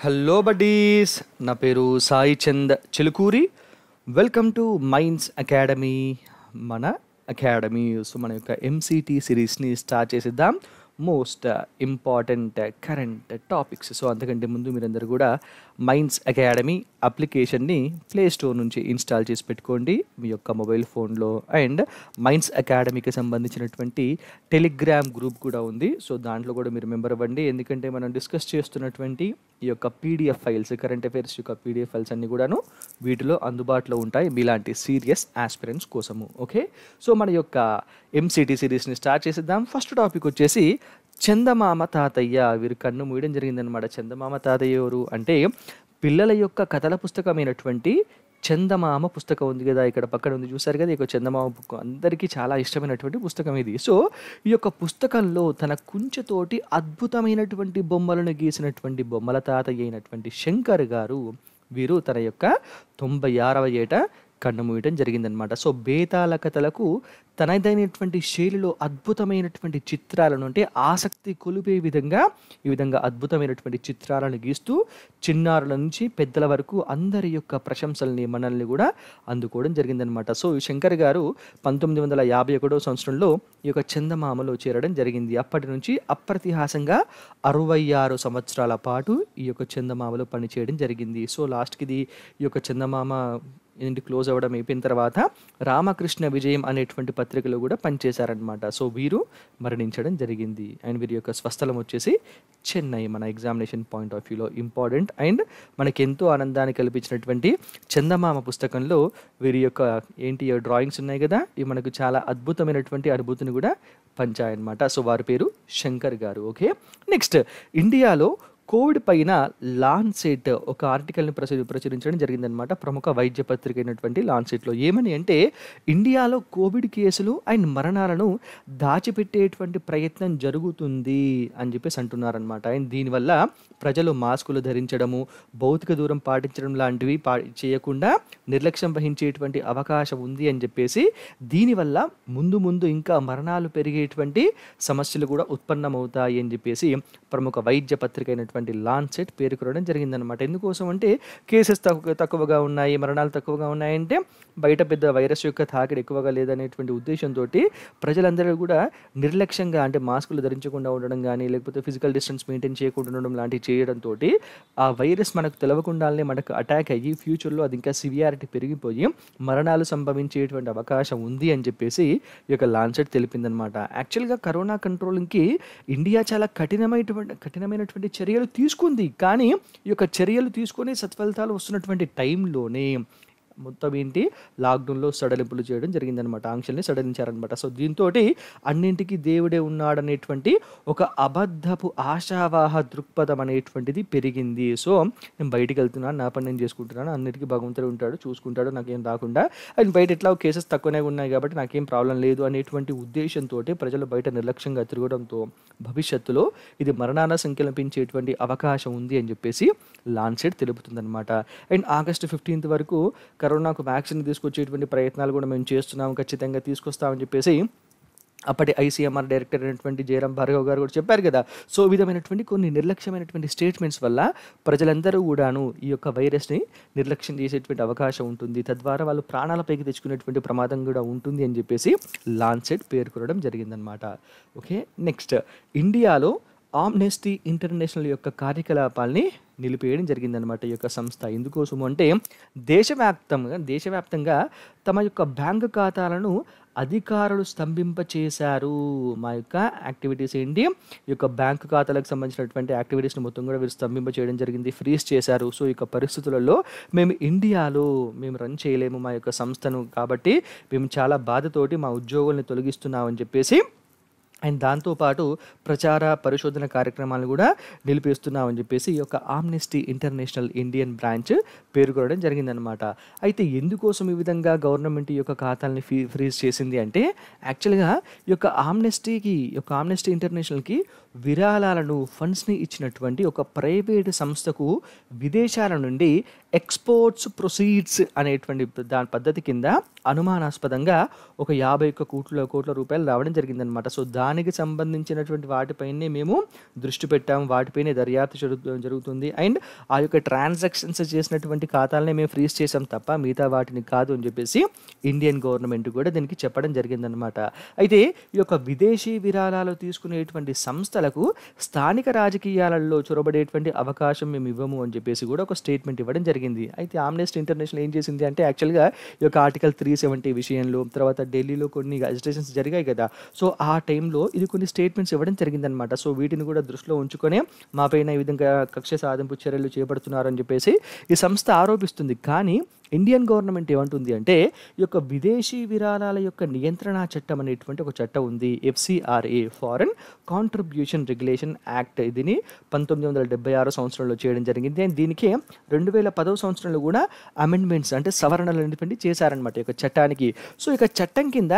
Hello buddies, నా పేరు Sai Chand Chilukuri. Welcome to minds academy. మన అకాడమీ మన యొక్క ఎంసీటీ సిరీస్ని స్టార్ట్ చేసేద్దాం. Most important current topics. So అంతకంటే ముందు మీరందరూ కూడా మైండ్స్ అకాడమీ అప్లికేషన్ని ప్లే స్టోర్ నుంచి ఇన్స్టాల్ చేసి పెట్టుకోండి మీ యొక్క మొబైల్ ఫోన్లో. అండ్ మైండ్స్ అకాడమీకి సంబంధించినటువంటి టెలిగ్రామ్ గ్రూప్ కూడా ఉంది. సో దాంట్లో కూడా మీరు మెంబర్ అవ్వండి. ఎందుకంటే మనం డిస్కస్ చేస్తున్నటువంటి ఈ యొక్క పీడిఎఫ్ ఫైల్స్, కరెంట్ అఫైర్స్ యొక్క పీడిఎఫ్ ఫైల్స్ అన్నీ కూడాను వీటిలో అందుబాటులో ఉంటాయి మీలాంటి సీరియస్ ఆస్పిరెంట్స్ కోసము. ఓకే, సో మన యొక్క ఎంసీటీ సిరీస్ని స్టార్ట్ చేసేద్దాం. ఫస్ట్ టాపిక్ వచ్చేసి చందమామ తాతయ్య. వీరు కన్ను మూయడం జరిగిందనమాట. చందమామ తాతయ్య ఎవరు అంటే పిల్లల యొక్క కథల పుస్తకమైనటువంటి చందమామ పుస్తకం ఉంది కదా, ఇక్కడ పక్కన ఉంది చూసారు కదా, ఈ యొక్క చందమామ బుక్ అందరికీ చాలా ఇష్టమైనటువంటి పుస్తకం ఇది. సో ఈ యొక్క పుస్తకంలో తన కుంచెతోటి అద్భుతమైనటువంటి బొమ్మలను గీసినటువంటి బొమ్మల తాతయ్య అయినటువంటి శంకర్ గారు వీరు తన యొక్క 96వ ఏట కన్ను మూయటం జరిగిందనమాట. సో బేతాళ కథలకు తనదైనటువంటి శైలిలో అద్భుతమైనటువంటి చిత్రాలను, అంటే ఆసక్తి కొలిపే విధంగా ఈ విధంగా అద్భుతమైనటువంటి చిత్రాలను గీస్తూ చిన్నారుల నుంచి పెద్దల వరకు అందరి యొక్క ప్రశంసల్ని మనల్ని కూడా అందుకోవడం జరిగిందనమాట. సో శంకర్ గారు 1951వ సంవత్సరంలో ఈ యొక్క చందమామలో చేరడం జరిగింది. అప్పటి నుంచి అప్రతిహాసంగా 66 సంవత్సరాల పాటు ఈ యొక్క చందమామలో పనిచేయడం జరిగింది. సో లాస్ట్కి ఇది ఈ యొక్క చందమామ ఏంటి క్లోజ్ అవ్వడం అయిపోయిన తర్వాత రామకృష్ణ విజయం అనేటువంటి పత్రికలో కూడా పనిచేశారనమాట. సో వీరు మరణించడం జరిగింది. అండ్ వీరి యొక్క స్వస్థలం వచ్చేసి చెన్నై. మన ఎగ్జామినేషన్ పాయింట్ ఆఫ్ వ్యూలో ఇంపార్టెంట్ అండ్ మనకి ఎంతో ఆనందాన్ని కల్పించినటువంటి చందమామ పుస్తకంలో వీరి యొక్క ఏంటి డ్రాయింగ్స్ ఉన్నాయి కదా, ఇవి మనకు చాలా అద్భుతమైనటువంటి అనుభూతిని కూడా పంచాయన్నమాట. సో వారి పేరు శంకర్ గారు. ఓకే, నెక్స్ట్ ఇండియాలో కోవిడ్ పైన లాన్సెట్ ఒక ఆర్టికల్ని ప్రచురించడం జరిగిందనమాట. ప్రముఖ వైద్య పత్రిక అయినటువంటి లాన్సెట్లో ఏమని అంటే ఇండియాలో కోవిడ్ కేసులు అండ్ మరణాలను దాచిపెట్టేటువంటి ప్రయత్నం జరుగుతుంది అని చెప్పేసి అంటున్నారనమాట. అండ్ దీనివల్ల ప్రజలు మాస్కులు ధరించడము, భౌతిక దూరం పాటించడం లాంటివి చేయకుండా నిర్లక్ష్యం వహించేటువంటి అవకాశం ఉంది అని చెప్పేసి, దీనివల్ల ముందు ఇంకా మరణాలు పెరిగేటువంటి సమస్యలు కూడా ఉత్పన్నమవుతాయి అని చెప్పేసి ప్రముఖ వైద్య పత్రిక అయినటువంటి లాన్సెట్ పేర్కొనడం జరిగిందనమాట. ఎందుకోసం అంటే కేసెస్ తక్కువగా ఉన్నాయి, మరణాలు తక్కువగా ఉన్నాయంటే బయట పెద్ద వైరస్ యొక్క తాకిడి ఎక్కువగా లేదనేటువంటి ఉద్దేశంతో ప్రజలందరూ కూడా నిర్లక్ష్యంగా, అంటే మాస్కులు ధరించకుండా ఉండడం కానీ, లేకపోతే ఫిజికల్ డిస్టెన్స్ మెయింటైన్ చేయకుండా ఉండడం లాంటివి చేయడంతో ఆ వైరస్ మనకు తెలవకుండానే మనకు అటాక్ అయ్యి ఫ్యూచర్లో అది ఇంకా సివియారిటీ పెరిగిపోయి మరణాలు సంభవించేటువంటి అవకాశం ఉంది అని చెప్పేసి ఈ యొక్క లాన్సెట్ తెలిపిందనమాట. యాక్చువల్గా కరోనా కంట్రోలింగ్కి ఇండియా చాలా కఠినమైనటువంటి చర్యలు తీసుకుంది. కానీ ఈ యొక్క చర్యలు తీసుకొని సత్ఫలితాలు వస్తున్నటువంటి టైంలోనే మొత్తం ఏంటి లాక్డౌన్లో సడలింపులు చేయడం జరిగిందనమాట. ఆంక్షల్ని సడలించారనమాట. సో దీంతో అన్నింటికీ దేవుడే ఉన్నాడనేటువంటి ఒక అబద్ధపు ఆశావాహ దృక్పథం అనేటువంటిది పెరిగింది. సో నేను బయటికి వెళ్తున్నాను, నా పని నేను చేసుకుంటున్నాను, అన్నిటికీ భగవంతుడు ఉంటాడు, చూసుకుంటాడు, నాకేం రాకుండా, అండ్ బయట ఎట్లా కేసెస్ తక్కువనే ఉన్నాయి కాబట్టి నాకేం ప్రాబ్లం లేదు అనేటువంటి ఉద్దేశంతో ప్రజలు బయట నిర్లక్ష్యంగా తిరగడంతో భవిష్యత్తులో ఇది మరణాల సంఖ్యను పెంచేటువంటి అవకాశం ఉంది అని చెప్పేసి లాన్సెట్ తెలుపుతుందన్నమాట. అండ్ ఆగస్టు 15 వరకు కరోనాకు వ్యాక్సిన్ తీసుకొచ్చేటువంటి ప్రయత్నాలు కూడా మేము చేస్తున్నాము, ఖచ్చితంగా తీసుకొస్తామని చెప్పేసి అప్పటి ఐసీఎంఆర్ డైరెక్టర్ అయినటువంటి జయరాం భార్గవ్ గారు కూడా చెప్పారు కదా. సో ఈ విధమైనటువంటి కొన్ని నిర్లక్ష్యమైనటువంటి స్టేట్మెంట్స్ వల్ల ప్రజలందరూ కూడాను ఈ యొక్క వైరస్ని నిర్లక్ష్యం చేసేటువంటి అవకాశం ఉంటుంది. తద్వారా వాళ్ళు ప్రాణాలపైకి తెచ్చుకునేటువంటి ప్రమాదం కూడా ఉంటుంది అని చెప్పేసి లాన్సెట్ పేర్కొనడం జరిగిందనమాట. ఓకే, నెక్స్ట్ ఇండియాలో ఆమ్నెస్టీ ఇంటర్నేషనల్ యొక్క కార్యకలాపాల్ని నిలిపేయడం జరిగిందనమాట ఈ యొక్క సంస్థ. ఎందుకోసము అంటే దేశవ్యాప్తంగా తమ యొక్క బ్యాంకు ఖాతాలను అధికారులు స్తంభింపచేశారు. మా యొక్క యాక్టివిటీస్ ఏంటి, ఈ యొక్క బ్యాంకు ఖాతాలకు సంబంధించినటువంటి యాక్టివిటీస్ని మొత్తం కూడా వీరు స్తంభింప చేయడం జరిగింది, ఫ్రీజ్ చేశారు. సో ఈ యొక్క పరిస్థితులలో మేము ఇండియాలో రన్ చేయలేము మా యొక్క సంస్థను, కాబట్టి మేము చాలా బాధతోటి మా ఉద్యోగుల్ని తొలగిస్తున్నామని చెప్పేసి, అండ్ దాంతోపాటు ప్రచార పరిశోధన కార్యక్రమాలను కూడా నిలిపేస్తున్నామని చెప్పేసి ఈ యొక్క ఆమ్నెస్టీ ఇంటర్నేషనల్ ఇండియన్ బ్రాంచ్ పేర్కొనడం జరిగిందనమాట. అయితే ఎందుకోసం ఈ విధంగా గవర్నమెంట్ ఈ యొక్క ఖాతాలని ఫ్రీజ్ చేసింది అంటే యాక్చువల్గా ఈ యొక్క ఆమ్నెస్టీ ఇంటర్నేషనల్కి విరాళాలను ఫండ్స్ని ఇచ్చినటువంటి ఒక ప్రైవేటు సంస్థకు విదేశాల నుండి ఎక్స్పోర్ట్స్ ప్రొసీడ్స్ అనేటువంటి దాని పద్ధతి కింద అనుమానాస్పదంగా ఒక 51 కోట్ల రూపాయలు రావడం జరిగిందనమాట. సో దానికి సంబంధించినటువంటి వాటిపైనే మేము దృష్టి పెట్టాము, వాటిపైనే దర్యాప్తు జరుగుతుంది. అండ్ ఆ యొక్క ట్రాన్సాక్షన్స్ చేసినటువంటి ఖాతాలనే మేము ఫ్రీజ్ చేసాం తప్ప మిగతా వాటిని కాదు అని చెప్పేసి ఇండియన్ గవర్నమెంట్ కూడా దీనికి చెప్పడం జరిగిందనమాట. అయితే ఈ యొక్క విదేశీ విరాళాలు తీసుకునేటువంటి సంస్థలకు స్థానిక రాజకీయాలలో చొరబడేటువంటి అవకాశం మేము ఇవ్వము అని చెప్పేసి కూడా ఒక స్టేట్మెంట్ ఇవ్వడం జరిగింది. అయితే ఆమ్నెస్టీ ఇంటర్నేషనల్ ఏం చేసింది అంటే యాక్చువల్గా ఈ యొక్క ఆర్టికల్ 370 విషయంలో, తర్వాత ఢిల్లీలో కొన్ని అజిటేషన్స్ జరిగాయి కదా, సో ఆ టైంలో ఇది కొన్ని స్టేట్మెంట్స్ ఇవ్వడం జరిగిందనమాట. సో వీటిని కూడా దృష్టిలో ఉంచుకొని మా పైన ఈ విధంగా కక్ష సాధింపు చర్యలు చేపడుతున్నారని చెప్పేసి ఈ సంస్థ ఆరోపిస్తుంది. కానీ ఇండియన్ గవర్నమెంట్ ఏమంటుంది అంటే ఈ యొక్క విదేశీ విరాళాల యొక్క నియంత్రణ చట్టం అనేటువంటి ఒక చట్టం ఉంది, FCRA foreign contribution regulation act. దీన్ని 1976 సంవత్సరంలో చేయడం జరిగింది. అండ్ దీనికి 2010 సంవత్సరంలో కూడా అమెండ్మెంట్స్ అంటే సవరణలు అనేటువంటి చేశారనమాట ఈ యొక్క చట్టానికి. సో ఇక చట్టం కింద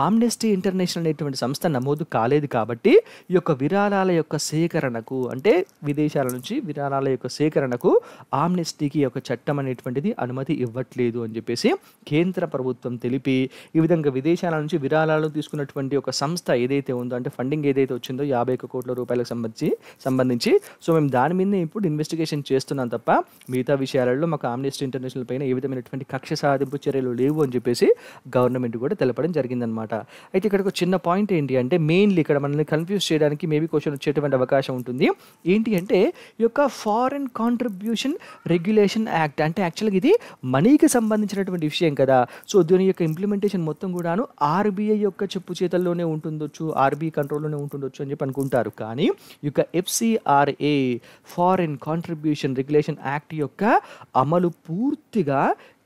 ఆమ్నెస్టీ ఇంటర్నేషనల్ అనేటువంటి సంస్థ నమోదు కాలేదు కాబట్టి ఈ యొక్క విరాళాల యొక్క సేకరణకు అంటే విదేశాల నుంచి విరాళాల యొక్క సేకరణకు ఆమ్నెస్టీకి యొక్క చట్టం అనేటువంటిది అనుమతి ఇవ్వట్లేదు అని చెప్పేసి కేంద్ర ప్రభుత్వం తెలిపి ఈ విధంగా విదేశాల నుంచి విరాళాలు తీసుకున్నటువంటి ఒక సంస్థ ఏదైతే ఉందో అంటే ఫండింగ్ ఏదైతే వచ్చిందో 51 కోట్ల రూపాయలకు సంబంధించి సో మేము దాని మీద ఇప్పుడు ఇన్వెస్టిగేషన్ చేస్తున్నాం తప్ప మిగతా విషయాలలో మాకు ఆమ్నెస్టీ ఇంటర్నేషనల్ పైన ఏ విధమైనటువంటి కక్ష సాధింపు చర్యలు లేవు అని చెప్పేసి గవర్నమెంట్ కూడా తెలపడం జరిగిందనమాట. అయితే ఇక్కడ ఒక చిన్న పాయింట్ ఏంటి అంటే మెయిన్లీ ఇక్కడ మనల్ని కన్ఫ్యూజ్ చేయడానికి మేబీ క్వశ్చన్ వచ్చేటువంటి అవకాశం ఉంటుంది. ఏంటి అంటే ఈ యొక్క ఫారెన్ కాంట్రిబ్యూషన్ రెగ్యులేషన్ యాక్ట్ అంటే యాక్చువల్గా ఇది మనీకి సంబంధించినటువంటి విషయం కదా. సో దీని యొక్క ఇంప్లిమెంటేషన్ మొత్తం కూడాను RBI యొక్క చెప్పు చేతల్లోనే ఉంటుండొచ్చు, RBI కంట్రోల్లోనే ఉంటుండొచ్చు అని చెప్పి అనుకుంటారు. కానీ ఈ యొక్క FCRA foreign contribution regulation act యొక్క అమలు పూర్తిగా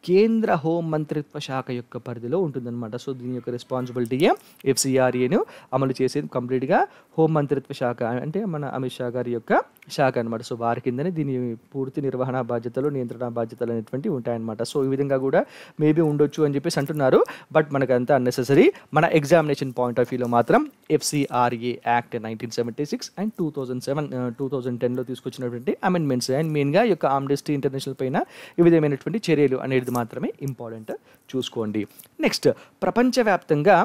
కేంద్ర హోం మంత్రిత్వ శాఖ యొక్క పరిధిలో ఉంటుందన్నమాట. సో దీని యొక్క రెస్పాన్సిబిలిటీయే FCRAను అమలు చేసేది కంప్లీట్గా హోం మంత్రిత్వ శాఖ అంటే మన అమిత్ షా గారి యొక్క శాఖ అనమాట. సో వారి కిందనే దీని పూర్తి నిర్వహణ బాధ్యతలు, నియంత్రణ బాధ్యతలు అనేటువంటివి ఉంటాయన్నమాట. సో ఈ విధంగా కూడా మేబీ ఉండొచ్చు అని చెప్పేసి అంటున్నారు. బట్ మనకంతా అన్నెసెసరీ. మన ఎగ్జామినేషన్ పాయింట్ ఆఫ్ వ్యూలో మాత్రం FCRA యాక్ట్ 1976 అండ్ 2010లో తీసుకొచ్చినటువంటి అమెండ్మెంట్స్ అండ్ మెయిన్గా ఈ యొక్క ఆమ్నెస్టీ ఇంటర్నేషనల్ పైన ఈ విధమైనటువంటి చర్యలు అనేది మాత్రమే ఇంపార్టెంట్ చూసుకోండి. నెక్స్ట్, ప్రపంచవ్యాప్తంగా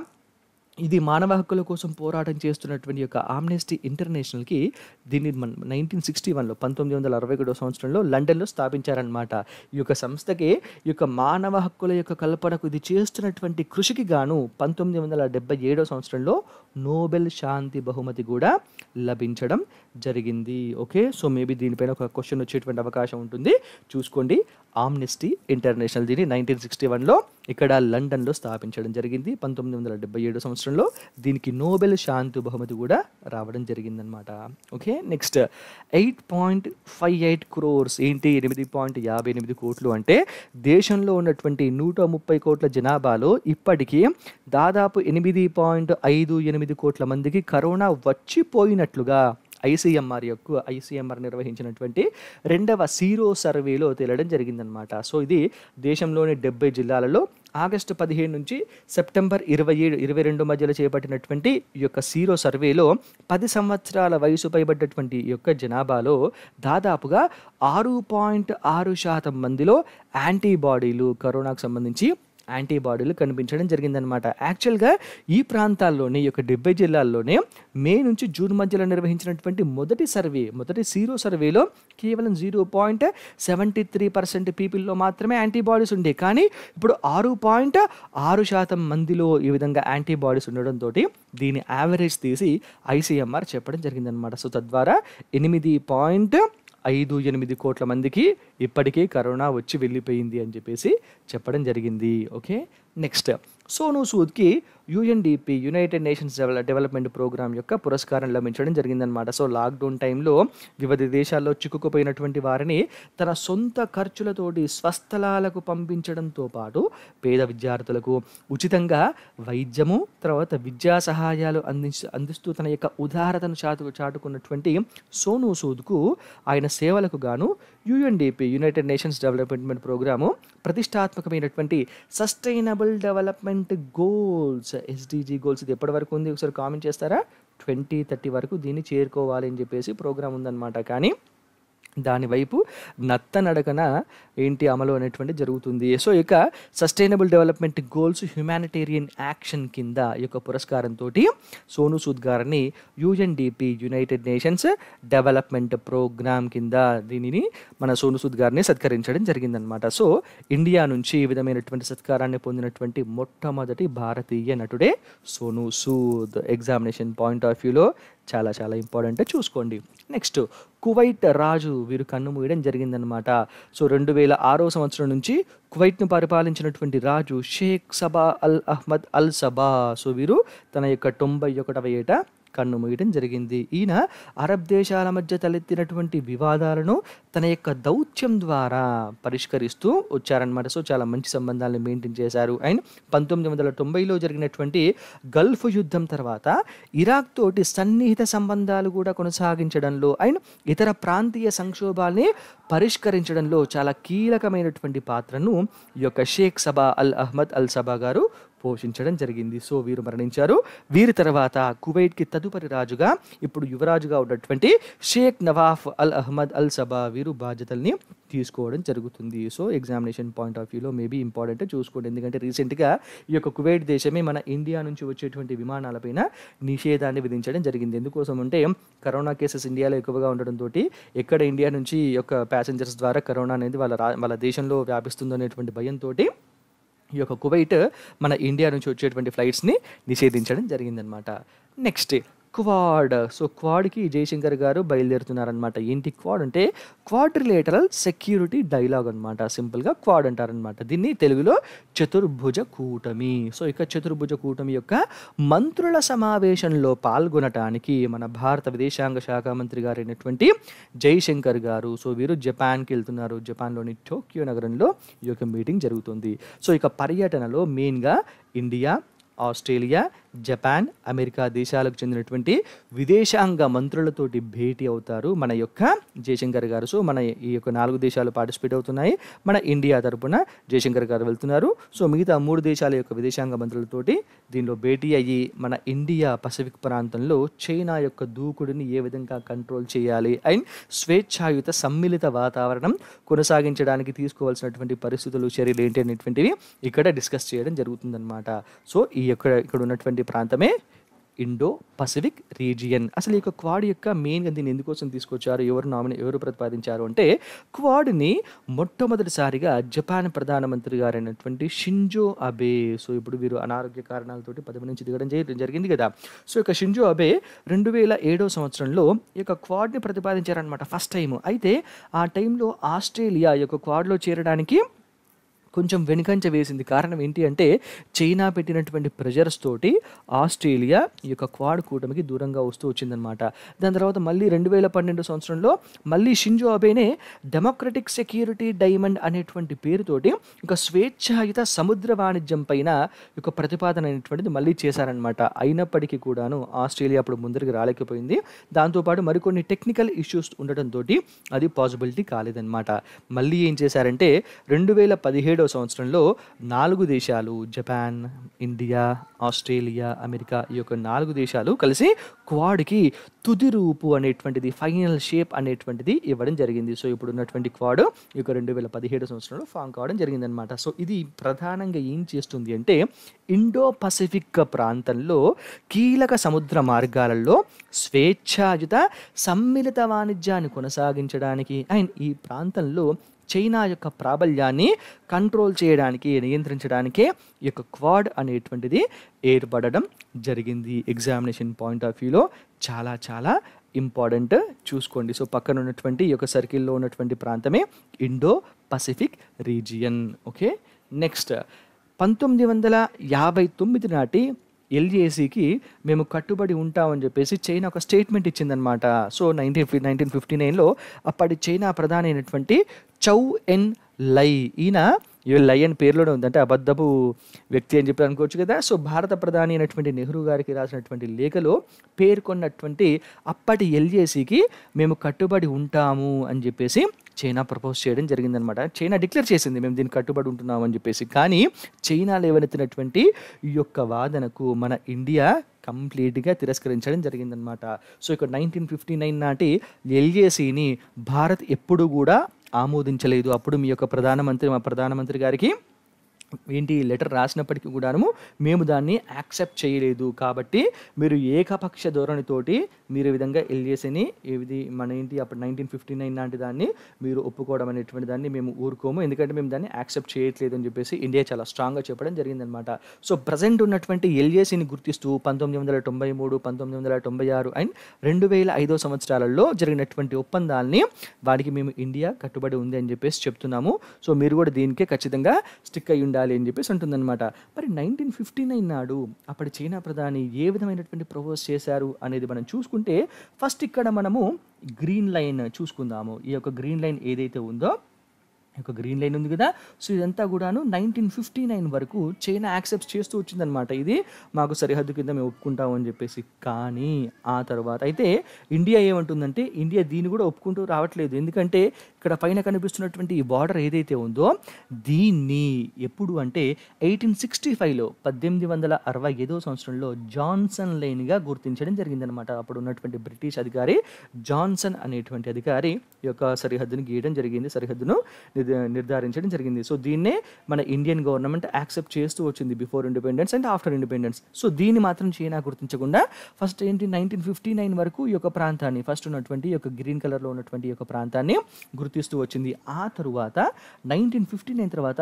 ఇది మానవ హక్కుల కోసం పోరాటం చేస్తున్నటువంటి యొక్క ఆమ్నెస్టీ ఇంటర్నేషనల్కి దీన్ని 1961లో 1961 సంవత్సరంలో లండన్లో స్థాపించారనమాట. ఈ యొక్క సంస్థకి ఈ యొక్క మానవ హక్కుల యొక్క కల్పనకు ఇది చేస్తున్నటువంటి కృషికి గాను 1977 సంవత్సరంలో నోబెల్ శాంతి బహుమతి కూడా లభించడం జరిగింది. ఓకే, సో మేబీ దీనిపైన ఒక క్వశ్చన్ వచ్చేటువంటి అవకాశం ఉంటుంది, చూసుకోండి. ఆమ్నెస్టీ ఇంటర్నేషనల్ దీన్ని 1961లో ఇక్కడ లండన్లో స్థాపించడం జరిగింది. 1977 సంవత్సరంలో దీనికి నోబెల్ శాంతి బహుమతి కూడా రావడం జరిగిందనమాట. ఓకే, నెక్స్ట్ 8.58 crores ఏంటి 8.58 కోట్లు అంటే దేశంలో ఉన్నటువంటి 130 కోట్ల జనాభాలో ఇప్పటికీ దాదాపు 8.58 కోట్ల మందికి కరోనా వచ్చిపోయినట్లుగా ఐసీఎంఆర్ నిర్వహించినటువంటి 2వ సీరో సర్వేలో తేలడం జరిగిందనమాట. సో ఇది దేశంలోని 70 జిల్లాలలో ఆగస్టు 15 నుంచి సెప్టెంబర్ 22 మధ్యలో చేపట్టినటువంటి ఈ యొక్క సీరో సర్వేలో 10 సంవత్సరాల వయసు పైబడ్డటువంటి ఈ యొక్క జనాభాలో దాదాపుగా 6.6% మందిలో యాంటీబాడీలు కరోనాకు సంబంధించి యాంటీబాడీలు కనిపించడం జరిగిందనమాట. యాక్చువల్గా ఈ ప్రాంతాల్లోనే ఈ యొక్క 70 జిల్లాల్లోనే మే నుంచి జూన్ మధ్యలో నిర్వహించినటువంటి మొదటి సీరో సర్వేలో కేవలం 0.73% పీపుల్లో మాత్రమే యాంటీబాడీస్ ఉండే. కానీ ఇప్పుడు 6.6% మందిలో ఈ విధంగా యాంటీబాడీస్ ఉండడంతో దీని యావరేజ్ తీసి ఐసీఎంఆర్ చెప్పడం జరిగిందనమాట. సో తద్వారా 8.58 కోట్ల మందికి ఇప్పటికే కరోనా వచ్చి వెళ్ళిపోయింది అని చెప్పేసి చెప్పడం జరిగింది. ఓకే, నెక్స్ట్, సోనూ సూద్కి UNDP united nations development programme యొక్క పురస్కారం లభించడం జరిగిందనమాట. సో లాక్డౌన్ టైంలో వివిధ దేశాల్లో చిక్కుకుపోయినటువంటి వారిని తన సొంత ఖర్చులతోటి స్వస్థలాలకు పంపించడంతో పాటు పేద విద్యార్థులకు ఉచితంగా వైద్యము తర్వాత విద్యా సహాయాలు అందిస్తూ తన యొక్క ఉదారతను చాటుకున్నటువంటి సోనూ సూద్కు ఆయన సేవలకు గాను UNDP united nations development programme ప్రతిష్టాత్మకమైనటువంటి sustainable development goals SDG goals ఇది ఎప్పటి వరకు ఉంది ఒకసారి కామెంట్ చేస్తారా? 2030 వరకు దీన్ని చేరుకోవాలి అని చెప్పేసి ప్రోగ్రామ్ ఉందన్నమాట. కానీ దాని వైపు నత్తనడకన ఏంటి అమలు అనేటువంటి జరుగుతుంది. సో ఇక sustainable development goals humanitarian action కింద ఈ యొక్క పురస్కారంతో సోను సూద్ గారిని UNDP United nations development Programme కింద దీనిని మన సోను సూద్ గారిని సత్కరించడం జరిగిందనమాట. సో ఇండియా నుంచి ఈ విధమైనటువంటి సత్కారాన్ని పొందినటువంటి మొట్టమొదటి భారతీయ నటుడే Sonu Sood. Examination point of వ్యూలో చాలా చాలా ఇంపార్టెంట్, చూసుకోండి. నెక్స్ట్ కువైట్ రాజు వీరు కన్ను మూయడం జరిగిందనమాట. సో 2006 సంవత్సరం నుంచి కువైట్ను పరిపాలించినటువంటి రాజు షేక్ సబా అల్ అహ్మద్ అల్ సబా. సో వీరు తన యొక్క 91వ ఏట కన్ను మూయడం జరిగింది. ఈయన అరబ్ దేశాల మధ్య తలెత్తినటువంటి వివాదాలను తన యొక్క దౌత్యం ద్వారా పరిష్కరిస్తూ వచ్చారనమాట. సో చాలా మంచి సంబంధాలను మెయింటైన్ చేశారు. అండ్ 1990లో జరిగినటువంటి గల్ఫ్ యుద్ధం తర్వాత ఇరాక్ తోటి సన్నిహిత సంబంధాలు కూడా కొనసాగించడంలో అండ్ ఇతర ప్రాంతీయ సంక్షోభాల్ని పరిష్కరించడంలో చాలా కీలకమైనటువంటి పాత్రను ఈ యొక్క షేక్ సబా అల్ అహ్మద్ అల్ సబా గారు పోషించడం జరిగింది. సో వీరు మరణించారు. వీరి తర్వాత కువైట్కి తదుపరి రాజుగా ఇప్పుడు యువరాజుగా ఉన్నటువంటి షేక్ నవాఫ్ అల్ అహ్మద్ అల్ సబా వీరు బాధ్యతల్ని తీసుకోవడం జరుగుతుంది. సో ఎగ్జామినేషన్ పాయింట్ ఆఫ్ వ్యూలో మేబీ ఇంపార్టెంట్, చూసుకోండి. ఎందుకంటే రీసెంట్గా ఈ యొక్క కువైట్ దేశమే మన ఇండియా నుంచి వచ్చేటువంటి విమానాలపైన నిషేధాన్ని విధించడం జరిగింది. ఎందుకోసం అంటే కరోనా కేసెస్ ఇండియాలో ఎక్కువగా ఉండడంతో ఎక్కడ ఇండియా నుంచి ఈ యొక్క ప్యాసింజర్స్ ద్వారా కరోనా అనేది వాళ్ళ దేశంలో వ్యాపిస్తుందో అనేటువంటి భయంతో ఈ యొక్క కువైట్ మన ఇండియా నుంచి వచ్చేటువంటి ఫ్లైట్స్ని నిషేధించడం జరిగిందనమాట. Next quad. సో క్వాడ్కి జయశంకర్ గారు బయలుదేరుతున్నారనమాట. ఏంటి క్వాడ్ అంటే క్వాడ్రిలేటరల్ సెక్యూరిటీ డైలాగ్ అనమాట. సింపుల్గా క్వాడ్ అంటారనమాట. దీన్ని తెలుగులో చతుర్భుజ కూటమి. సో ఇక చతుర్భుజ కూటమి యొక్క మంత్రుల సమావేశంలో పాల్గొనటానికి మన భారత విదేశాంగ శాఖ మంత్రి గారైనటువంటి జయశంకర్ గారు సో వీరు జపాన్కి వెళ్తున్నారు. జపాన్లోని టోక్యో నగరంలో ఈ యొక్క మీటింగ్ జరుగుతుంది. సో ఇక పర్యటనలో మెయిన్గా ఇండియా, ఆస్ట్రేలియా, జపాన్, అమెరికా దేశాలకు చెందినటువంటి విదేశాంగ మంత్రులతోటి భేటీ అవుతారు మన యొక్క జయశంకర్ గారు. సో మన ఈ యొక్క 4 దేశాలు పార్టిసిపేట్ అవుతున్నాయి. మన ఇండియా తరపున జయశంకర్ గారు వెళ్తున్నారు. సో మిగతా 3 దేశాల యొక్క విదేశాంగ మంత్రులతోటి దీనిలో భేటీ అయ్యి మన ఇండియా పసిఫిక్ ప్రాంతంలో చైనా యొక్క దూకుడిని ఏ విధంగా కంట్రోల్ చేయాలి అండ్ స్వేచ్ఛాయుత సమ్మిళిత వాతావరణం కొనసాగించడానికి తీసుకోవాల్సినటువంటి పరిస్థితులు, చర్యలు ఏంటి అనేటువంటివి ఇక్కడ డిస్కస్ చేయడం జరుగుతుందన్నమాట. సో ఇక్కడ ఉన్నటువంటి ప్రాంతమే ఇండో పసిఫిక్ రీజియన్. అసలు ఈ యొక్క క్వాడ్ యొక్క మెయిన్గా దీన్ని ఎందుకోసం తీసుకొచ్చారు, ఎవరు ప్రతిపాదించారు అంటే క్వాడ్ని మొట్టమొదటిసారిగా జపాన్ ప్రధానమంత్రి గారైనటువంటి షింజో అబే. సో ఇప్పుడు వీరు అనారోగ్య కారణాలతోటి పదవి నుంచి దిగడం జరిగింది కదా. సో ఇక షింజో అబే 2007 సంవత్సరంలో ఈ యొక్క క్వాడ్ని ప్రతిపాదించారనమాట ఫస్ట్ టైం. అయితే ఆ టైంలో ఆస్ట్రేలియా ఈ యొక్క క్వాడ్లో చేరడానికి కొంచెం వెనుకంచ వేసింది. కారణం ఏంటి అంటే చైనా పెట్టినటువంటి ప్రెజర్స్ తోటి ఆస్ట్రేలియా ఈ యొక్క క్వాడ్ కూటమికి దూరంగా వస్తూ వచ్చిందనమాట. దాని తర్వాత మళ్ళీ 2012 సంవత్సరంలో మళ్ళీ షింజో అబేనే డెమోక్రటిక్ సెక్యూరిటీ డైమండ్ అనేటువంటి పేరుతోటి ఒక స్వేచ్ఛాయుత సముద్ర వాణిజ్యం పైన ఒక ప్రతిపాదన అనేటువంటిది మళ్ళీ చేశారనమాట. అయినప్పటికీ కూడాను ఆస్ట్రేలియా అప్పుడు ముందరికి రాలేకపోయింది. దాంతోపాటు మరికొన్ని టెక్నికల్ ఇష్యూస్ ఉండటంతో అది పాసిబిలిటీ కాలేదన్నమాట. మళ్ళీ ఏం చేశారంటే 2017 సంవత్సరంలో 4 దేశాలు జపాన్, ఇండియా, ఆస్ట్రేలియా, అమెరికా ఈ యొక్క 4 దేశాలు కలిసి క్వాడ్కి తుది రూపు అనేటువంటిది, ఫైనల్ షేప్ అనేటువంటిది ఇవ్వడం జరిగింది. సో ఇప్పుడు ఉన్నటువంటి క్వాడ్ ఈ యొక్క 2017 సంవత్సరంలో ఫామ్ కావడం జరిగిందనమాట. సో ఇది ప్రధానంగా ఏం చేస్తుంది అంటే ఇండో పసిఫిక్ ప్రాంతంలో కీలక సముద్ర మార్గాలలో స్వేచ్ఛాయుత సమ్మిళిత వాణిజ్యాన్ని కొనసాగించడానికి అండ్ ఈ ప్రాంతంలో చైనా యొక్క ప్రాబల్యాన్ని కంట్రోల్ చేయడానికి, నియంత్రించడానికే ఈ యొక్క క్వాడ్ అనేటువంటిది ఏర్పడడం జరిగింది. ఎగ్జామినేషన్ పాయింట్ ఆఫ్ వ్యూలో చాలా చాలా ఇంపార్టెంట్, చూసుకోండి. సో పక్కన ఉన్నటువంటి ఈ యొక్క సర్కిల్లో ఉన్నటువంటి ప్రాంతమే Indo Pacific region. Okay, next 1959 నాటి ఎల్ఏసీకి మేము కట్టుబడి ఉంటామని చెప్పేసి చైనా ఒక స్టేట్మెంట్ ఇచ్చిందనమాట. సో 1959లో అప్పటి చైనా ప్రధాని అయినటువంటి చౌ ఎన్ లై, ఈయన లై అని పేరులోనే ఉందంటే అబద్ధపు వ్యక్తి అని చెప్పి అనుకోవచ్చు కదా. సో భారత ప్రధాని అయినటువంటి నెహ్రూ గారికి రాసినటువంటి లేఖలో పేర్కొన్నటువంటి అప్పటి ఎల్ఏసీకి మేము కట్టుబడి ఉంటాము అని చెప్పేసి చైనా ప్రపోజ్ చేయడం జరిగిందనమాట. చైనా డిక్లేర్ చేసింది మేము దీనికి కట్టుబడి ఉంటున్నాం అని చెప్పేసి. కానీ చైనా లేవనెత్తినటువంటి ఈ యొక్క వాదనకు మన ఇండియా కంప్లీట్‌గా తిరస్కరించడం జరిగిందనమాట. సో, ఇక్కడ 1959 నాటి ఎల్ఏసీని భారత్ ఎప్పుడు గూడా ఆమోదించలేదు. అప్పుడు మీ యొక్క మా ప్రధానమంత్రి గారికి లెటర్ రాసినప్పటికీ కూడాను మేము దాన్ని యాక్సెప్ట్ చేయలేదు. కాబట్టి మీరు ఏకపక్ష ధోరణితోటి మీరు ఈ విధంగా ఎల్ఏసీని అప్పుడు 1959 నాటి దాన్ని మీరు ఒప్పుకోవడం అనేటువంటి దాన్ని మేము ఊరుకోము. ఎందుకంటే మేము దాన్ని యాక్సెప్ట్ చేయట్లేదు అని చెప్పేసి ఇండియా చాలా స్ట్రాంగ్‌గా చెప్పడం జరిగిందనమాట. సో, ప్రెజెంట్ ఉన్నటువంటి ఎల్ఏసీని గుర్తిస్తూ 1993, 1996 అండ్ 2005 సంవత్సరాలలో జరిగినటువంటి ఒప్పందాల్ని వాటికి మేము ఇండియా కట్టుబడి ఉంది అని చెప్పేసి చెప్తున్నాము. సో, మీరు కూడా దీనికే ఖచ్చితంగా స్టిక్ అయ్యి ఉండాలి అని చెప్పేసి అంటుందన్నమాట. మరి 1959 నాడు అప్పటి చైనా ప్రధాని ఏ విధమైనటువంటి ప్రపోజ్ చేశారు అనేది మనం చూసుకుంటే ఫస్ట్ ఇక్కడ మనము గ్రీన్ లైన్ చూసుకుందాము. ఈ యొక్క గ్రీన్ లైన్ ఏదైతే ఉందో ఒక గ్రీన్ లైన్ ఉంది కదా. సో, ఇదంతా కూడాను 1959 వరకు చైనా యాక్సెప్ట్ చేస్తూ వచ్చిందనమాట. ఇది మాకు సరిహద్దు కింద మేము ఒప్పుకుంటాము అని చెప్పేసి. కానీ ఆ తర్వాత అయితే ఇండియా ఏమంటుందంటే ఇండియా దీన్ని కూడా ఒప్పుకుంటూ రావట్లేదు. ఎందుకంటే ఇక్కడ పైన కనిపిస్తున్నటువంటి ఈ బార్డర్ ఏదైతే ఉందో దీన్ని ఎప్పుడు అంటే 1865లో 1865 సంవత్సరంలో జాన్సన్ లైన్గా గుర్తించడం జరిగిందనమాట. అప్పుడు ఉన్నటువంటి బ్రిటిష్ అధికారి జాన్సన్ అనేటువంటి అధికారి ఈ యొక్క సరిహద్దును గీయడం జరిగింది, సరిహద్దును నిర్ధారించడం జరిగింది. సో, దీన్నే మన ఇండియన్ గవర్నమెంట్ యాక్సెప్ట్ చేస్తూ వచ్చింది before independence and after independence. So, దీన్ని మాత్రం చైనా గుర్తించకుండా ఫస్ట్ 1959 వరకు ఈ యొక్క ప్రాంతాన్ని ఫస్ట్ ఉన్నటువంటి ఈ యొక్క గ్రీన్ కలర్లో ఉన్నటువంటి ఈ యొక్క ప్రాంతాన్ని గుర్తిస్తూ వచ్చింది. ఆ తరువాత 1959 తర్వాత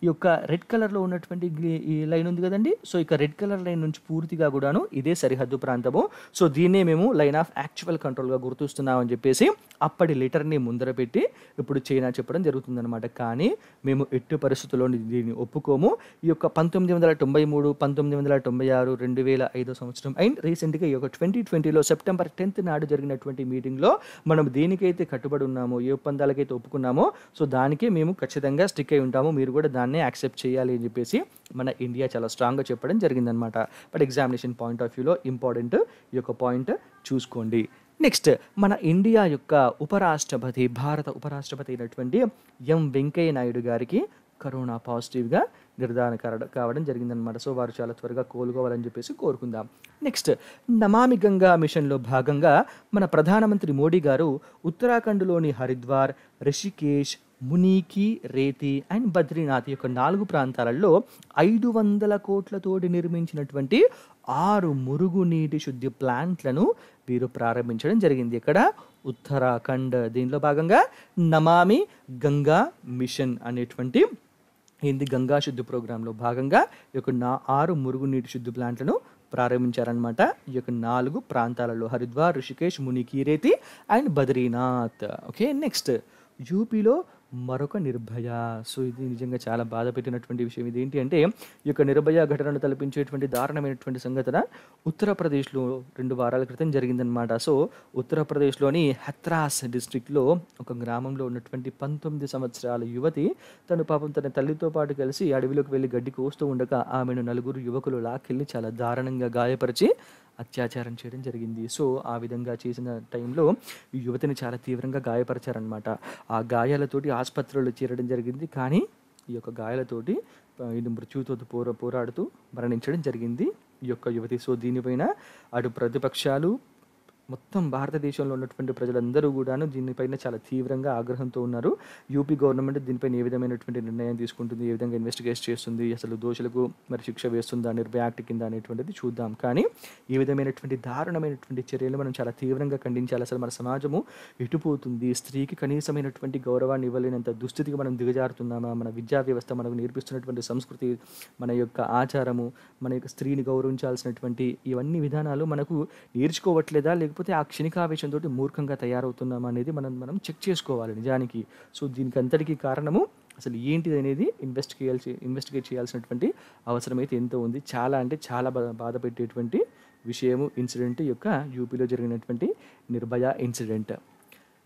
ఈ యొక్క రెడ్ కలర్లో ఉన్నటువంటి ఈ లైన్ ఉంది కదండి. సో, ఇక రెడ్ కలర్ లైన్ నుంచి పూర్తిగా కూడాను ఇదే సరిహద్దు ప్రాంతము. సో, దీన్నే మేము లైన్ ఆఫ్ యాక్చువల్ కంట్రోల్గా గుర్తిస్తున్నాం అని చెప్పేసి అప్పటి లెటర్ని ముందర పెట్టి ఇప్పుడు చైనా చెప్పడం జరుగుతుందన్నమాట. కానీ మేము ఎట్టి పరిస్థితుల్లో దీన్ని ఒప్పుకోము. ఈ యొక్క 1993, 1996, 2005 సంవత్సరం అండ్ రీసెంట్గా ఈ యొక్క 2020లో సెప్టెంబర్ 10th నాడు జరిగినటువంటి మీటింగ్లో మనం దేనికైతే కట్టుబడి ఉన్నామో ఏ ఒప్పందాలకైతే ఒప్పుకున్నామో సో దానికే మేము ఖచ్చితంగా స్టిక్ అయి ఉంటాము. మీరు కూడా దాన్నే యాక్సెప్ట్ చేయాలి అని చెప్పేసి మన ఇండియా చాలా స్ట్రాంగ్గా చెప్పడం జరిగిందనమాట. బట్ ఎగ్జామినేషన్ పాయింట్ ఆఫ్ వ్యూలో ఇంపార్టెంట్ ఈ యొక్క పాయింట్ చూసుకోండి. నెక్స్ట్ మన ఇండియా యొక్క ఉపరాష్ట్రపతి భారత ఉపరాష్ట్రపతి అయినటువంటి ఎం వెంకయ్య నాయుడు గారికి కరోనా పాజిటివ్గా నిర్ధారణ కావడం జరిగిందనమాట. సో, వారు చాలా త్వరగా కోలుకోవాలని చెప్పేసి కోరుకుందాం. నెక్స్ట్ నమామి గంగా మిషన్లో భాగంగా మన ప్రధానమంత్రి మోడీ గారు ఉత్తరాఖండ్లోని హరిద్వార్, రిషికేష్, మునీకి, రేతి అండ్ బద్రీనాథ్ యొక్క 4 ప్రాంతాలలో 500 కోట్లతోటి నిర్మించినటువంటి 6 మురుగునీటి శుద్ధి ప్లాంట్లను వీరు ప్రారంభించడం జరిగింది. ఇక్కడ ఉత్తరాఖండ్. దీనిలో భాగంగా నమామి గంగా మిషన్ అనేటువంటి గంగా శుద్ధి ప్రోగ్రాంలో భాగంగా ఈ యొక్క 6 మురుగునీటి శుద్ధి ప్లాంట్లను ప్రారంభించారనమాట. ఈ యొక్క 4 ప్రాంతాలలో Haridwar, Rishikesh, Muni ki, Reti and Badrinath. Okay, next యూపీలో మరొక నిర్భయ. సో, ఇది నిజంగా చాలా బాధ పెట్టినటువంటి విషయం. ఇది ఏంటి అంటే ఈ యొక్క నిర్భయ ఘటనను తలపించేటువంటి దారుణమైనటువంటి సంఘటన ఉత్తరప్రదేశ్లో 2 వారాల క్రితం జరిగిందనమాట. సో, ఉత్తరప్రదేశ్లోని హత్రాస్ డిస్ట్రిక్ట్లో ఒక గ్రామంలో ఉన్నటువంటి 19 సంవత్సరాల యువతి తన తల్లితో పాటు కలిసి అడవిలోకి వెళ్ళి గడ్డి కోస్తూ ఉండగా ఆమెను 4 యువకులు లాక్కెళ్ళి చాలా దారుణంగా గాయపరిచి అత్యాచారం చేయడం జరిగింది. సో, ఆ విధంగా చేసిన టైంలో ఈ యువతిని చాలా తీవ్రంగా గాయపరిచారనమాట. ఆ గాయాలతోటి ఆసుపత్రిలో చేరడం జరిగింది. కానీ ఈ యొక్క గాయాలతోటి ఇది మృత్యువుతో పోరాడుతూ మరణించడం జరిగింది ఈ యొక్క యువతి. సో, దీనిపైన అటు ప్రతిపక్షాలు మొత్తం భారతదేశంలో ఉన్నటువంటి ప్రజలందరూ కూడాను దీనిపైన చాలా తీవ్రంగా ఆగ్రహంతో ఉన్నారు. యూపీ గవర్నమెంట్ దీనిపైన ఏ విధమైనటువంటి నిర్ణయం తీసుకుంటుంది, ఏ విధంగా ఇన్వెస్టిగేట్ చేస్తుంది, అసలు దోషులకు మరి శిక్ష వేస్తుందా నిర్భయ యాక్ట్ కింద అనేటువంటిది చూద్దాం. కానీ ఈ విధమైనటువంటి దారుణమైనటువంటి చర్యలు మనం చాలా తీవ్రంగా ఖండించాలి. అసలు మన సమాజము ఎటుపోతుంది, స్త్రీకి కనీసమైనటువంటి గౌరవాన్ని ఇవ్వలేనంత దుస్థితికి మనం దిగజారుతున్నామా, మన విద్యా వ్యవస్థ మనకు నేర్పిస్తున్నటువంటి సంస్కృతి, మన యొక్క ఆచారము, మన యొక్క స్త్రీని గౌరవించాల్సినటువంటి ఇవన్నీ విధానాలు మనకు నేర్చుకోవట్లేదా, లేకపోతే ఆ క్షణికావేశంతో మూర్ఖంగా తయారవుతున్నామా అనేది మనం చెక్ చేసుకోవాలి నిజానికి. సో, దీనికి అంతటికీ కారణము అసలు ఏంటిది అనేది ఇన్వెస్టిగేట్ చేయాల్సినటువంటి అవసరం అయితే ఎంతో ఉంది. చాలా అంటే చాలా బాధ పెట్టేటువంటి విషయము ఇన్సిడెంట్ యొక్క యూపీలో జరిగినటువంటి నిర్భయ ఇన్సిడెంట్.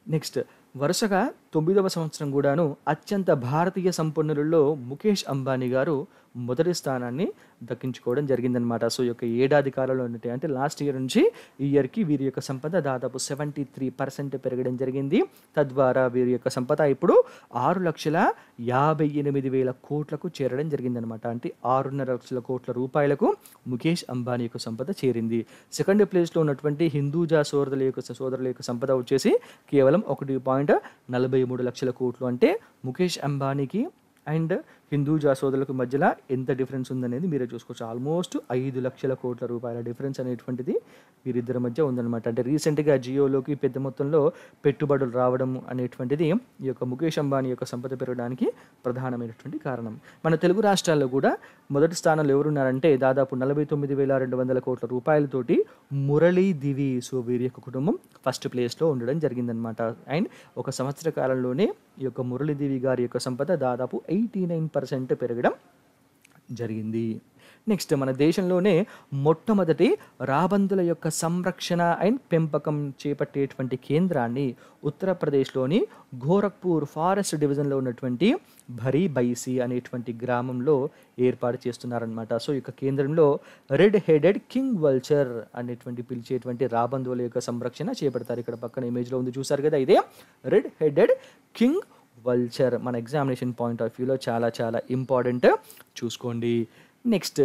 నెక్స్ట్ వరుసగా 9వ సంవత్సరం కూడాను అత్యంత భారతీయ సంపన్నులలో ముఖేష్ అంబానీ గారు మొదటి స్థానాన్ని దక్కించుకోవడం జరిగిందనమాట. సో ఈ యొక్క ఏడాది కాలంలో ఉన్నట్టు అంటే లాస్ట్ ఇయర్ నుంచి ఈ ఇయర్కి వీరి యొక్క సంపద దాదాపు 73% పెరగడం జరిగింది. తద్వారా వీరి యొక్క సంపద ఇప్పుడు 6,58,000 కోట్లకు చేరడం జరిగిందనమాట. అంటే 6.5 లక్షల కోట్ల రూపాయలకు ముఖేష్ అంబానీ యొక్క సంపద చేరింది. సెకండ్ ప్లేస్లో ఉన్నటువంటి హిందూజా సోదరుల యొక్క సంపద వచ్చేసి కేవలం 1.43 లక్షల కోట్లు. అంటే ముఖేష్ అంబానీకి అండ్ హిందూజా సోదరులకు మధ్యలో ఎంత డిఫరెన్స్ ఉందనేది మీరే చూసుకోవచ్చు. ఆల్మోస్ట్ 5 లక్షల కోట్ల రూపాయల డిఫరెన్స్ అనేటువంటిది వీరిద్దరి మధ్య ఉందన్నమాట. అంటే రీసెంట్గా జియోలోకి పెద్ద మొత్తంలో పెట్టుబడులు రావడం అనేటువంటిది ఈ యొక్క ముఖేష్ అంబానీ యొక్క సంపద పెరగడానికి ప్రధానమైనటువంటి కారణం. మన తెలుగు రాష్ట్రాల్లో కూడా మొదటి స్థానంలో ఎవరున్నారంటే దాదాపు 49,200 కోట్ల రూపాయలతోటి మురళీ దివి. సో వీరి యొక్క కుటుంబం ఫస్ట్ ప్లేస్లో ఉండడం జరిగిందనమాట. అండ్ ఒక సంవత్సర కాలంలోనే ఈ యొక్క మురళీ దివి గారి యొక్క సంపద దాదాపు 89% పెరగడం జరిగింది. నెక్స్ట్ మన దేశంలోనే మొట్టమొదటి రాబందుల యొక్క సంరక్షణ అండ్ పెంపకం చేపట్టేటువంటి కేంద్రాన్ని ఉత్తరప్రదేశ్లోని గోరఖ్పూర్ ఫారెస్ట్ డివిజన్లో ఉన్నటువంటి భరీ బైసీ అనేటువంటి గ్రామంలో ఏర్పాటు చేస్తున్నారనమాట. సో ఈ యొక్క కేంద్రంలో రెడ్ హెడెడ్ కింగ్ వల్చర్ అనేటువంటి పిలిచేటువంటి రాబందుల యొక్క సంరక్షణ చేపడతారు. ఇక్కడ పక్కన ఇమేజ్లో ఉంది చూసారు కదా, ఇదే రెడ్ హెడెడ్ కింగ్ వల్చర్. మన ఎగ్జామినేషన్ పాయింట్ ఆఫ్ వ్యూలో చాలా చాలా ఇంపార్టెంట్, చూసుకోండి. నెక్స్ట్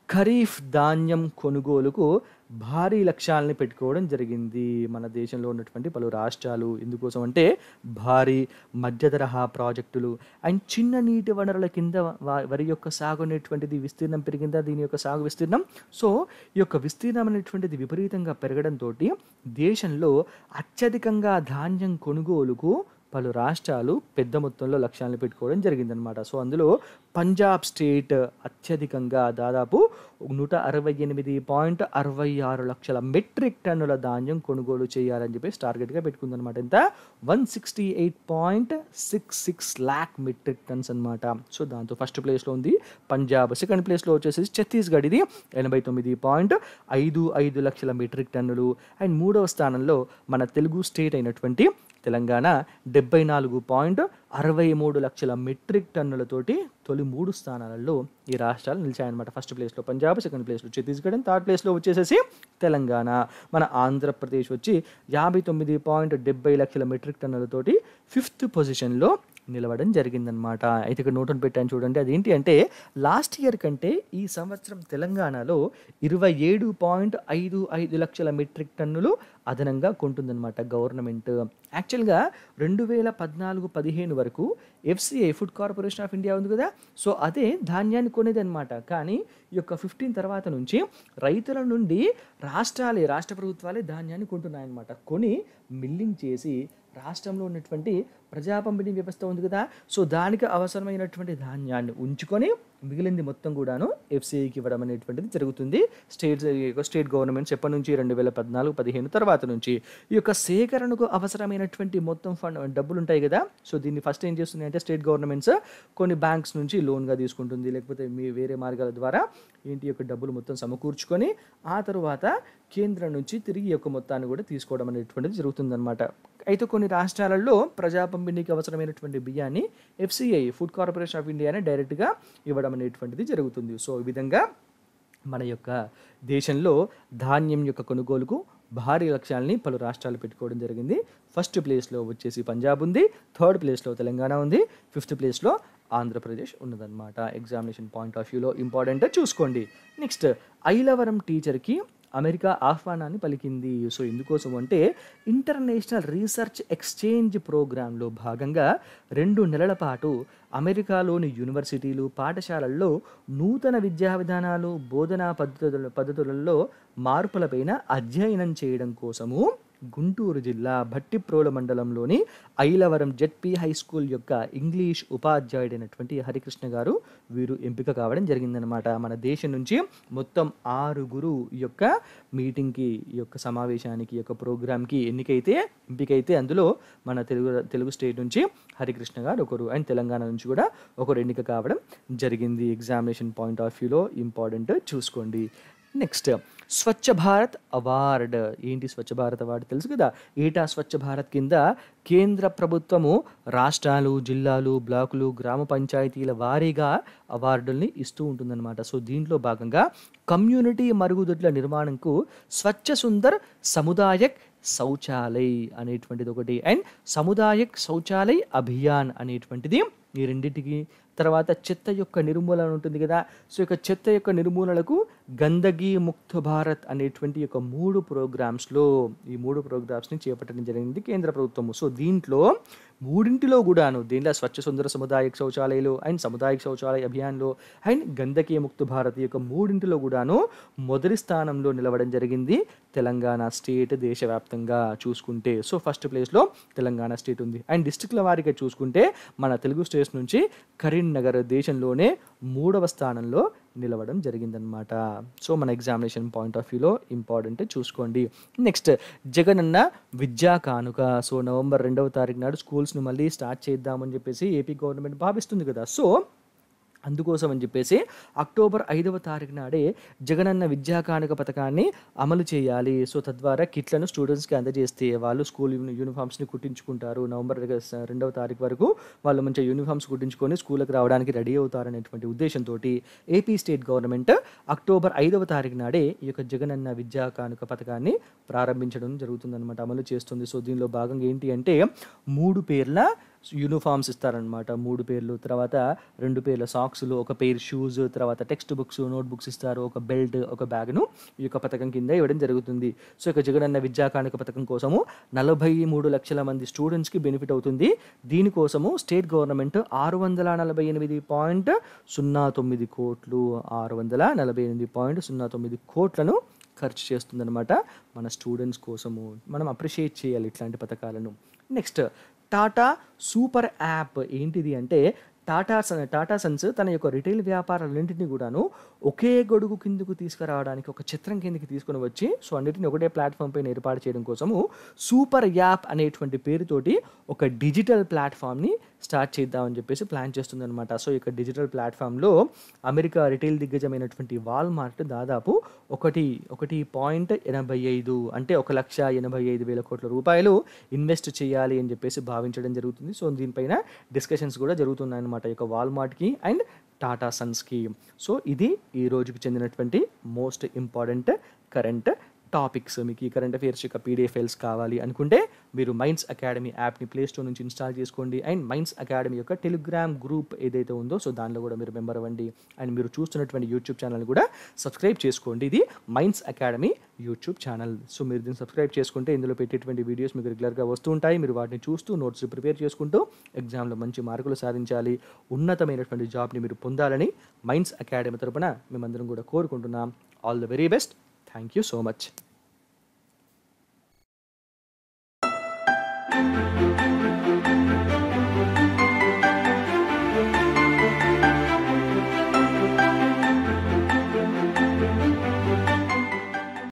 ఖరీఫ్ ధాన్యం కొనుగోలుకు భారీ లక్ష్యాలని పెట్టుకోవడం జరిగింది మన దేశంలో ఉన్నటువంటి పలు రాష్ట్రాలు. ఎందుకోసం అంటే భారీ మధ్య తరహా ప్రాజెక్టులు అండ్ చిన్న నీటి వనరుల కింద వరి యొక్క సాగు అనేటువంటిది విస్తీర్ణం పెరిగిందా, దీని యొక్క సాగు విస్తీర్ణం. సో ఈ యొక్క విస్తీర్ణం అనేటువంటిది విపరీతంగా పెరగడంతో దేశంలో అత్యధికంగా ధాన్యం కొనుగోలుకు పలు రాష్ట్రాలు పెద్ద మొత్తంలో లక్ష్యాలను పెట్టుకోవడం జరిగిందనమాట. సో అందులో పంజాబ్ స్టేట్ అత్యధికంగా దాదాపు 168.66 లక్షల మెట్రిక్ టన్నుల ధాన్యం కొనుగోలు చేయాలని చెప్పేసి టార్గెట్గా పెట్టుకుందనమాట. ఎంత 168.66 lakh మెట్రిక్ టన్స్ అనమాట. సో దాంతో ఫస్ట్ ప్లేస్లో ఉంది పంజాబ్. సెకండ్ ప్లేస్లో వచ్చేసి ఛత్తీస్గఢ్, ఇది 89.55 లక్షల మెట్రిక్ టన్నులు. అండ్ మూడవ స్థానంలో మన తెలుగు స్టేట్ అయినటువంటి తెలంగాణ 74.63 లక్షల మెట్రిక్ టన్నులతోటి తొలి 3 స్థానాలలో ఈ రాష్ట్రాలు నిలిచాయన్నమాట. ఫస్ట్ ప్లేస్లో పంజాబ్, సెకండ్ ప్లేస్లో ఛత్తీస్గఢ్ అండ్ థర్డ్ ప్లేస్లో వచ్చేసేసి తెలంగాణ. మన ఆంధ్రప్రదేశ్ వచ్చి 59.70 లక్షల మెట్రిక్ టన్నులతోటి 5th పొజిషన్లో నిలవడం జరిగిందనమాట. అయితే ఇక్కడ నోటును పెట్టాను చూడండి, అదేంటి అంటే లాస్ట్ ఇయర్ కంటే ఈ సంవత్సరం తెలంగాణలో 27.55 లక్షల మెట్రిక్ టన్నులు అదనంగా కొంటుందన్నమాట గవర్నమెంట్. యాక్చువల్గా 2014-15 వరకు FCI food corporation of India ఉంది కదా, సో అదే ధాన్యాన్ని కొనేది అనమాట. కానీ ఈ యొక్క 15 తర్వాత నుంచి రైతుల నుండి రాష్ట్ర ప్రభుత్వాలే ధాన్యాన్ని కొంటున్నాయన్నమాట. కొని మిల్లింగ్ చేసి రాష్ట్రంలో ఉన్నటువంటి ప్రజా పంపిణీ వ్యవస్థ ఉంది కదా, సో దానికి అవసరమైనటువంటి ధాన్యాన్ని ఉంచుకొని మిగిలింది మొత్తం కూడాను FCIకి ఇవ్వడం అనేటువంటిది జరుగుతుంది. స్టేట్ గవర్నమెంట్స్ ఎప్పటి నుంచి 2014-15 తర్వాత నుంచి ఈ యొక్క సేకరణకు అవసరమైనటువంటి మొత్తం డబ్బులు ఉంటాయి కదా, సో దీన్ని ఫస్ట్ ఏం చేస్తుంది అంటే స్టేట్ గవర్నమెంట్స్ కొన్ని బ్యాంక్స్ నుంచి లోన్గా తీసుకుంటుంది, లేకపోతే వేరే మార్గాల ద్వారా ఏంటి యొక్క డబ్బులు మొత్తం సమకూర్చుకొని ఆ తర్వాత కేంద్రం నుంచి తిరిగి యొక్క మొత్తాన్ని కూడా తీసుకోవడం అనేటువంటిది జరుగుతుందన్నమాట. అయితే కొన్ని రాష్ట్రాలలో ప్రజా పంపిణీకి అవసరమైనటువంటి బియ్యాన్ని FCI ఫుడ్ కార్పొరేషన్ ఆఫ్ ఇండియానే డైరెక్ట్గా ఇవ్వడం అనేటువంటిది జరుగుతుంది. సో ఈ విధంగా మన యొక్క దేశంలో ధాన్యం యొక్క కొనుగోలుకు భారీ లక్ష్యాలని పలు రాష్ట్రాలు పెట్టుకోవడం జరిగింది. ఫస్ట్ ప్లేస్లో వచ్చేసి పంజాబ్ ఉంది, థర్డ్ ప్లేస్లో తెలంగాణ ఉంది, 5th ప్లేస్లో ఆంధ్రప్రదేశ్ ఉన్నదన్నమాట. ఎగ్జామినేషన్ పాయింట్ ఆఫ్ వ్యూలో ఇంపార్టెంట్, చూసుకోండి. నెక్స్ట్ ఐలవరం టీచర్కి అమెరికా ఆహ్వానాన్ని పలికింది. సో ఎందుకోసం అంటే ఇంటర్నేషనల్ రీసెర్చ్ ఎక్స్చేంజ్ ప్రోగ్రాంలో భాగంగా 2 నెలల పాటు అమెరికాలోని యూనివర్సిటీలు, పాఠశాలల్లో నూతన విద్యా విధానాలు, బోధనా పద్ధతులలో మార్పులపైన అధ్యయనం చేయడం కోసము గుంటూరు జిల్లా భట్టిప్రోలు మండలంలోని ఐలవరం ZP హై స్కూల్ యొక్క ఇంగ్లీష్ ఉపాధ్యాయుడైనటువంటి హరికృష్ణ గారు వీరు ఎంపిక కావడం జరిగిందనమాట. మన దేశం నుంచి మొత్తం 6 యొక్క మీటింగ్కి, ఈ యొక్క సమావేశానికి, ఈ యొక్క ప్రోగ్రామ్కి ఎంపికైతే అందులో మన తెలుగు స్టేట్ నుంచి హరికృష్ణ గారు ఒకరు అండ్ తెలంగాణ నుంచి కూడా ఒకరు ఎన్నిక కావడం జరిగింది. ఎగ్జామినేషన్ పాయింట్ ఆఫ్ వ్యూలో ఇంపార్టెంట్, చూసుకోండి. Next Swachh Bharat award. ఏంటి స్వచ్ఛ భారత్ అవార్డు తెలుసు కదా. ఏటా స్వచ్ఛ భారత్ కింద కేంద్ర ప్రభుత్వము రాష్ట్రాలు, జిల్లాలు, బ్లాకులు, గ్రామ పంచాయతీల వారీగా అవార్డుల్ని ఇస్తూ ఉంటుందన్నమాట. సో దీంట్లో భాగంగా కమ్యూనిటీ మరుగుదొడ్ల నిర్మాణంకు స్వచ్ఛ సుందర్ సముదాయక్ శౌచాలయ్ అనేటువంటిది ఒకటి, అండ్ సముదాయక్ శౌచాలయ్ అభియాన్ అనేటువంటిది ఈ రెండింటికి. తర్వాత చెత్త యొక్క నిర్మూలన ఉంటుంది కదా. సో ఇక చెత్త యొక్క నిర్మూలనకు గందగీ ముక్త భారత్ అనేటువంటి ఒక 3 ప్రోగ్రామ్స్లో ఈ 3 ప్రోగ్రామ్స్ని చేపట్టడం జరిగింది కేంద్ర ప్రభుత్వము. సో దీంట్లో మూడింటిలో కూడాను దీంట్లో స్వచ్ఛ సుందర సముదాయక శౌచాలయాలు అండ్ సముదాయక శౌచాలయ అభియాన్లో అండ్ గందకీ ముక్త భారత్ యొక్క మూడింటిలో కూడాను మొదటి స్థానంలో నిలవడం జరిగింది తెలంగాణ స్టేట్ దేశవ్యాప్తంగా చూసుకుంటే. సో ఫస్ట్ ప్లేస్లో తెలంగాణ స్టేట్ ఉంది. అండ్ డిస్ట్రిక్ట్ల వారీగా చూసుకుంటే మన తెలుగు స్టేట్స్ నుంచి కరీంనగర్ దేశంలోనే 3వ స్థానంలో నిలవడం జరిగిందనమాట. సో మన ఎగ్జామినేషన్ పాయింట్ ఆఫ్ వ్యూలో ఇంపార్టెంట్ చూసుకోండి. నెక్స్ట్ జగనన్న విద్యా కానుక. సో నవంబర్ 2వ తారీఖు నాడు స్కూల్స్ను మళ్ళీ స్టార్ట్ చేద్దామని చెప్పేసి ఏపీ గవర్నమెంట్ భావిస్తుంది కదా. సో అందుకోసం అని చెప్పేసి అక్టోబర్ 5వ తారీఖు నాడే జగనన్న విద్యా కానుక పథకాన్ని అమలు చేయాలి. సో తద్వారా కిట్లను స్టూడెంట్స్కి అందజేస్తే వాళ్ళు స్కూల్ యూనిఫామ్స్ని కుట్టించుకుంటారు. నవంబర్ 2వ తారీఖు వరకు వాళ్ళు మంచిగా యూనిఫామ్స్ కుట్టించుకొని స్కూల్కి రావడానికి రెడీ అవుతారనేటువంటి ఉద్దేశంతో ఏపీ స్టేట్ గవర్నమెంట్ అక్టోబర్ 5వ తారీఖు నాడే ఈ యొక్క జగనన్న విద్యా కానుక పథకాన్ని ప్రారంభించడం జరుగుతుందన్నమాట, అమలు చేస్తుంది. సో దీనిలో భాగంగా ఏంటి అంటే 3 పేర్ల యూనిఫామ్స్ ఇస్తారనమాట. 3 పేర్లు, తర్వాత 2 పేర్ల సాక్స్లు, 1 పేర్ షూస్, తర్వాత టెక్స్ట్ బుక్స్, నోట్ బుక్స్ ఇస్తారు, 1 బెల్ట్, 1 బ్యాగ్ను ఈ యొక్క పథకం కింద ఇవ్వడం జరుగుతుంది. సో ఇక జగనన్న విద్యా కానుక పథకం కోసము 43 లక్షల మంది స్టూడెంట్స్కి బెనిఫిట్ అవుతుంది. దీనికోసము స్టేట్ గవర్నమెంట్ 648.09 కోట్లు 648.09 కోట్లను ఖర్చు చేస్తుందన్నమాట మన స్టూడెంట్స్ కోసము. మనం అప్రిషియేట్ చేయాలి ఇట్లాంటి పథకాలను. Next Tata super app. ఏంటిది అంటే టాటా సన్స్ తన యొక్క రిటైల్ వ్యాపారాలన్నింటినీ కూడాను ఒకే గొడుగు కిందకు తీసుకురావడానికి ఒక చిత్రం కిందకి తీసుకొని వచ్చి సో అన్నిటిని ఒకటే ప్లాట్ఫామ్ పైన ఏర్పాటు చేయడం కోసము సూపర్ యాప్ అనేటువంటి పేరుతోటి ఒక డిజిటల్ ప్లాట్ఫామ్ని స్టార్ట్ చేద్దామని చెప్పేసి ప్లాన్ చేస్తుందన్నమాట. సో ఇక డిజిటల్ ప్లాట్ఫామ్లో అమెరికా రిటైల్ దిగ్గజమైనటువంటి వాల్మార్ట్ దాదాపు 1.85 అంటే 1,85,000 కోట్ల రూపాయలు ఇన్వెస్ట్ చేయాలి అని చెప్పేసి భావించడం జరుగుతుంది. సో దీనిపైన డిస్కషన్స్ కూడా జరుగుతున్నాయి అన్నమాట ఈ యొక్క వాల్మార్ట్కి అండ్ టాటా సన్స్కి. సో ఇది ఈ రోజుకి చెందినటువంటి మోస్ట్ ఇంపార్టెంట్ కరెంట్ టాపిక్స్. మీకు ఈ కరెంట్ అఫైర్స్ యొక్క పీడిఎఫ్ ఫైల్స్ కావాలి అనుకుంటే మీరు మైండ్స్ అకాడమీ యాప్ని ప్లేస్టోర్ నుంచి ఇన్స్టాల్ చేసుకోండి. అండ్ మైండ్స్ అకాడమీ యొక్క టెలిగ్రామ్ గ్రూప్ ఏదైతే ఉందో సో దానిలో కూడా మీరు మెంబర్ అవ్వండి. అండ్ మీరు చూస్తున్నటువంటి యూట్యూబ్ ఛానల్ కూడా సబ్స్క్రైబ్ చేసుకోండి. ఇది minds academy YouTube channel. So మీరు దీన్ని సబ్స్క్రైబ్ చేసుకుంటే ఇందులో పెట్టేటువంటి వీడియోస్ మీకు రెగ్యులర్గా వస్తూ ఉంటాయి. మీరు వాటిని చూస్తూ నోట్స్ ప్రిపేర్ చేసుకుంటూ ఎగ్జామ్లో మంచి మార్కులు సాధించాలి, ఉన్నతమైనటువంటి జాబ్ని మీరు పొందాలని మైండ్స్ అకాడమీ తరపున మేమందరం కూడా కోరుకుంటున్నాం. All the very best. Thank you so much.